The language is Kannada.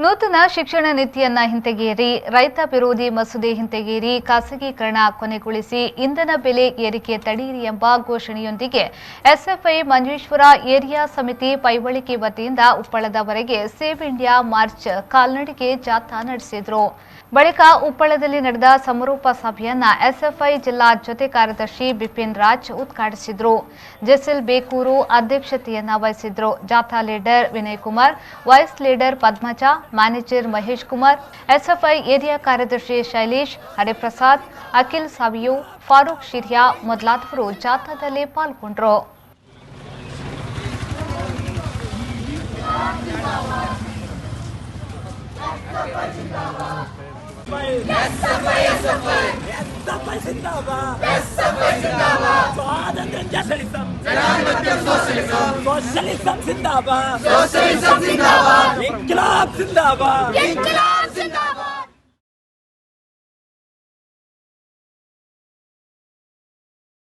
ನೂತನ ಶಿಕ್ಷಣ ನೀತಿಯನ್ನ ಹಿಂತೆಗೆಯಿರಿ, ರೈತ ವಿರೋಧಿ ಮಸೂದೆ ಹಿಂತೆಗೆಯಿರಿ, ಖಾಸಗೀಕರಣ ಕೊನೆಗೊಳಿಸಿ, ಇಂಧನ ಬೆಲೆ ಏರಿಕೆ ತಡೆಯಿರಿ ಎಂಬ ಘೋಷಣೆಯೊಂದಿಗೆ ಎಸ್ಎಫ್ಐ ಮಂಜೇಶ್ವರ ಏರಿಯಾ ಸಮಿತಿ ಪೈವಳಿಕೆ ವತಿಯಿಂದ ಉಪ್ಪಳದವರೆಗೆ ಸೇವ್ ಇಂಡಿಯಾ ಮಾರ್ಚ್ ಕಾಲ್ನಡಿಗೆ ಜಾಥಾ ನಡೆಸಿದರು. ಬಳಿಕ ಉಪ್ಪಳದಲ್ಲಿ ನಡೆದ ಸಮಾರೋಪ ಸಭೆಯನ್ನ ಎಸ್ಎಫ್ಐ ಜಿಲ್ಲಾ ಜೊತೆ ಕಾರ್ಯದರ್ಶಿ ಬಿಪಿನ್ ರಾಜ್ ಉದ್ಘಾಟಿಸಿದರು. ಜೆಸಿಲ್ ಬೇಕೂರು ಅಧ್ಯಕ್ಷತೆಯನ್ನ ವಹಿಸಿದ್ರು. ಜಾಥಾ leader Vinay Kumar, vice leader Padmaja, manager Mahesh Kumar, SFI area ಕಾರ್ಯದರ್ಶಿ ಶೈಲೇಶ್, ಹರಿಪ್ರಸಾದ್, ಅಖಿಲ್ ಸಾವಿಯು, ಫಾರೂಕ್ ಶಿರ್ಯಾ ಮೊದಲಾದವರು ಜಾಥಾದಲ್ಲಿ ಪಾಲ್ಗೊಂಡರು. सोशलिज्म जिंदाबाद, इंकलाब जिंदाबाद।